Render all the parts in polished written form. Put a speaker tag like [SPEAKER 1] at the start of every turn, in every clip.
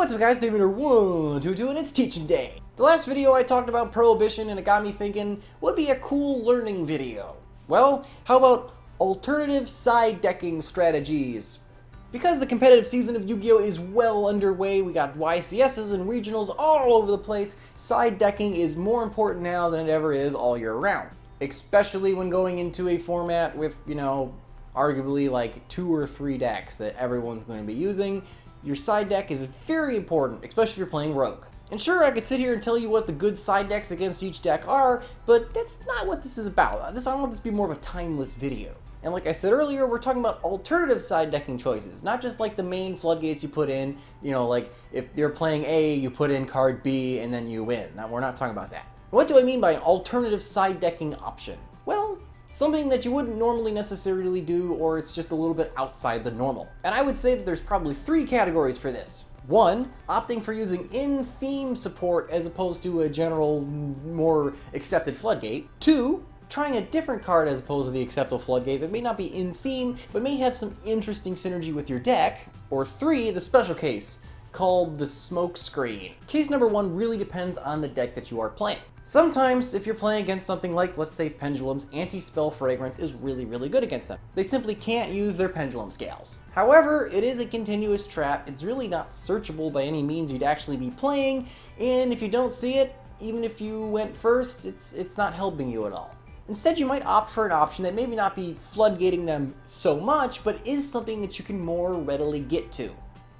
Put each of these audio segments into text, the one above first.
[SPEAKER 1] What's up guys, David122 and it's teaching day. The last video I talked about Prohibition and it got me thinking, would be a cool learning video. Well, how about alternative side decking strategies? Because the competitive season of Yu-Gi-Oh! Is well underway, we got YCSs and regionals all over the place, side decking is more important now than it ever is all year round. Especially when going into a format with, arguably like 2 or 3 decks that everyone's going to be using. Your side deck is very important, especially if you're playing Rogue. And sure, I could sit here and tell you what the good side decks against each deck are, but that's not what this is about. I want this to be more of a timeless video. And like I said earlier, we're talking about alternative side decking choices, not just like the main floodgates you put in, like if you're playing A, you put in card B and then you win. Now, we're not talking about that. What do I mean by an alternative side decking option? Well, something that you wouldn't normally necessarily do, or it's just a little bit outside the normal. And I would say that there's probably 3 categories for this. 1, opting for using in-theme support as opposed to a general, more accepted floodgate. 2, trying a different card as opposed to the acceptable floodgate that may not be in-theme, but may have some interesting synergy with your deck. Or 3, the special case, called the Smokescreen. Case number 1 really depends on the deck that you are playing. Sometimes, if you're playing against something like, let's say, Pendulum's Anti-Spell Fragrance is really, really good against them. They simply can't use their Pendulum scales. However, it is a continuous trap. It's really not searchable by any means you'd actually be playing, and if you don't see it, even if you went first, it's not helping you at all. Instead, you might opt for an option that maybe not be floodgating them so much, but is something that you can more readily get to.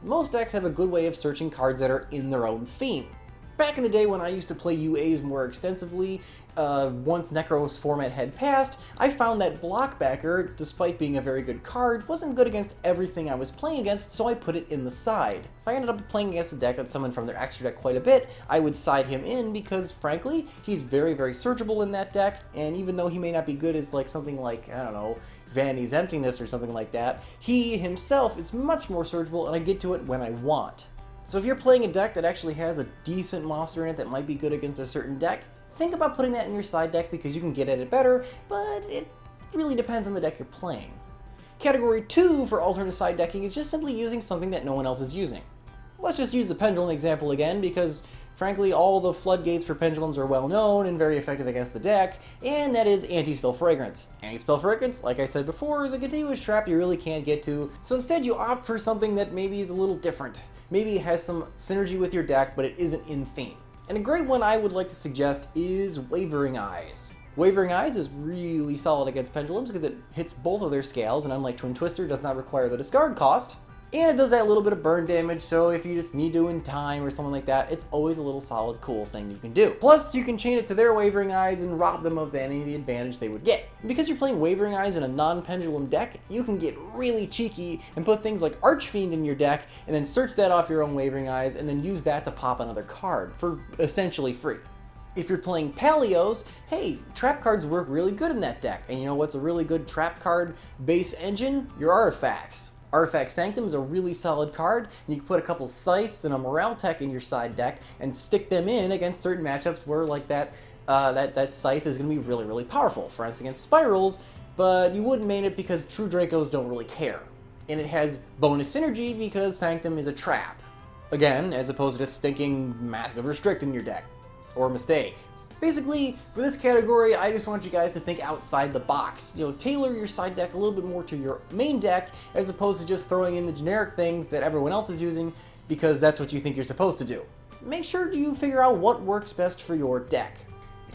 [SPEAKER 1] Most decks have a good way of searching cards that are in their own theme. Back in the day when I used to play UAs more extensively, once Necros format had passed, I found that Blockbacker, despite being a very good card, wasn't good against everything I was playing against, so I put it in the side. If I ended up playing against a deck that summoned from their extra deck quite a bit, I would side him in because, frankly, he's very, very searchable in that deck, and even though he may not be good as something like, I don't know, Vanity's Emptiness or something like that, he himself is much more searchable and I get to it when I want. So if you're playing a deck that actually has a decent monster in it that might be good against a certain deck, think about putting that in your side deck because you can get at it better, but it really depends on the deck you're playing. Category 2 for alternate side decking is just simply using something that no one else is using. Let's just use the Pendulum example again because, frankly, all the floodgates for Pendulums are well known and very effective against the deck, and that is Anti-Spell Fragrance. Anti-Spell Fragrance, like I said before, is a continuous trap you really can't get to, so instead you opt for something that maybe is a little different. Maybe it has some synergy with your deck, but it isn't in theme. And a great one I would like to suggest is Wavering Eyes. Wavering Eyes is really solid against Pendulums because it hits both of their scales, and unlike Twin Twister, does not require the discard cost. And it does that little bit of burn damage, so if you just need to in time or something like that, it's always a little solid, cool thing you can do. Plus, you can chain it to their Wavering Eyes and rob them of any of the advantage they would get. And because you're playing Wavering Eyes in a non-Pendulum deck, you can get really cheeky and put things like Archfiend in your deck, and then search that off your own Wavering Eyes, and then use that to pop another card for essentially free. If you're playing Palios, hey, trap cards work really good in that deck. And you know what's a really good trap card base engine? Your artifacts. Artifact Sanctum is a really solid card, and you can put a couple Scythes and a Morale Tech in your side deck and stick them in against certain matchups where that Scythe is going to be really, really powerful. For instance, against Spirals, but you wouldn't main it because True Dracos don't really care. And it has bonus synergy because Sanctum is a trap. Again, as opposed to stinking Massive Restrict in your deck. Or Mistake. Basically, for this category, I just want you guys to think outside the box. Tailor your side deck a little bit more to your main deck, as opposed to just throwing in the generic things that everyone else is using, because that's what you think you're supposed to do. Make sure you figure out what works best for your deck.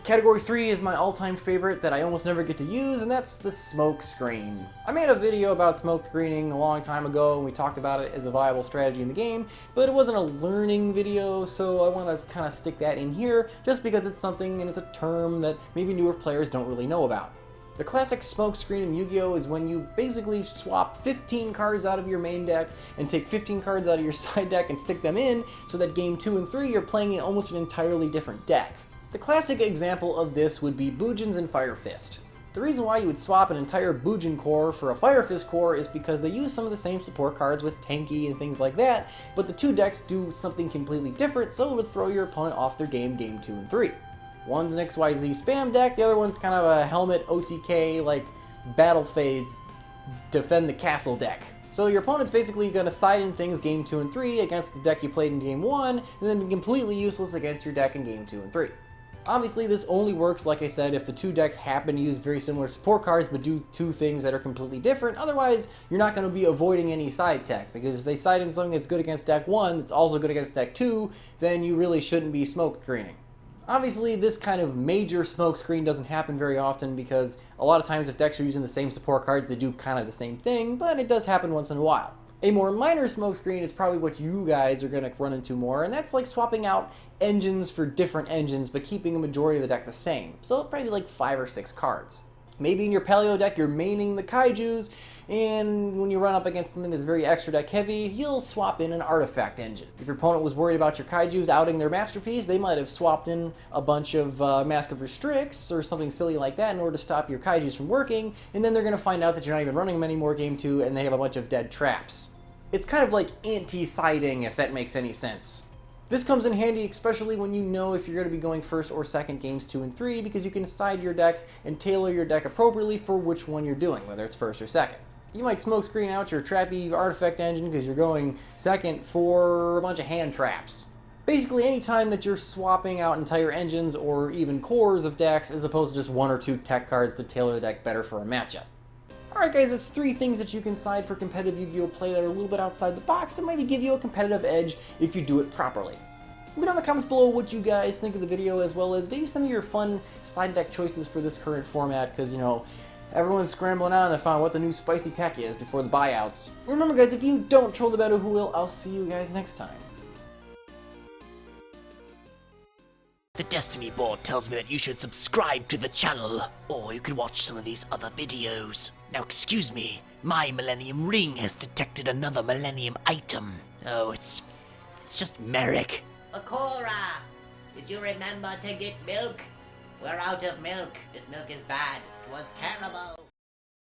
[SPEAKER 1] Category 3 is my all-time favorite that I almost never get to use, and that's the Smokescreen. I made a video about smoke screening a long time ago, and we talked about it as a viable strategy in the game, but it wasn't a learning video, so I want to kind of stick that in here, just because it's something and it's a term that maybe newer players don't really know about. The classic Smokescreen in Yu-Gi-Oh! Is when you basically swap 15 cards out of your main deck and take 15 cards out of your side deck and stick them in, so that game 2 and 3 you're playing in almost an entirely different deck. The classic example of this would be Boojins and Fire Fist. The reason why you would swap an entire Boojin core for a Fire Fist core is because they use some of the same support cards with Tanky and things like that, but the 2 decks do something completely different, so it would throw your opponent off their game 2 and 3. One's an XYZ spam deck, the other one's kind of a helmet OTK, battle phase, defend the castle deck. So your opponent's basically going to side in things game 2 and 3 against the deck you played in game 1, and then be completely useless against your deck in game 2 and 3. Obviously, this only works, like I said, if the two decks happen to use very similar support cards but do two things that are completely different. Otherwise, you're not going to be avoiding any side tech, because if they side in something that's good against deck 1 that's also good against deck 2, then you really shouldn't be smokescreening. Obviously, this kind of major smokescreen doesn't happen very often because a lot of times if decks are using the same support cards, they do kind of the same thing, but it does happen once in a while. A more minor smokescreen is probably what you guys are going to run into more, and that's like swapping out engines for different engines, but keeping a majority of the deck the same. So probably like 5 or 6 cards. Maybe in your Paleo deck, you're maining the Kaijus, and when you run up against something that's very extra deck heavy, you'll swap in an artifact engine. If your opponent was worried about your Kaijus outing their masterpiece, they might have swapped in a bunch of Mask of Restricts or something silly like that in order to stop your Kaijus from working, and then they're going to find out that you're not even running them anymore game 2, and they have a bunch of dead traps. It's kind of like anti-siding, if that makes any sense. This comes in handy especially when you know if you're going to be going first or second games 2 and 3, because you can side your deck and tailor your deck appropriately for which one you're doing, whether it's first or second. You might smokescreen out your trappy artifact engine because you're going second for a bunch of hand traps. Basically, any time that you're swapping out entire engines or even cores of decks as opposed to just 1 or 2 tech cards to tailor the deck better for a matchup. Alright guys, that's 3 things that you can side for competitive Yu-Gi-Oh! Play that are a little bit outside the box and maybe give you a competitive edge if you do it properly. Let me know in the comments below what you guys think of the video, as well as maybe some of your fun side deck choices for this current format, because, you know, everyone's scrambling out to find what the new spicy tech is before the buyouts. Remember guys, if you don't troll the better, who will? I'll see you guys next time.
[SPEAKER 2] The Destiny board tells me that you should subscribe to the channel, or you can watch some of these other videos. Now excuse me, my Millennium Ring has detected another Millennium item. Oh, it's just Merrick.
[SPEAKER 3] Akora, did you remember to get milk? We're out of milk. This milk is bad. It was terrible.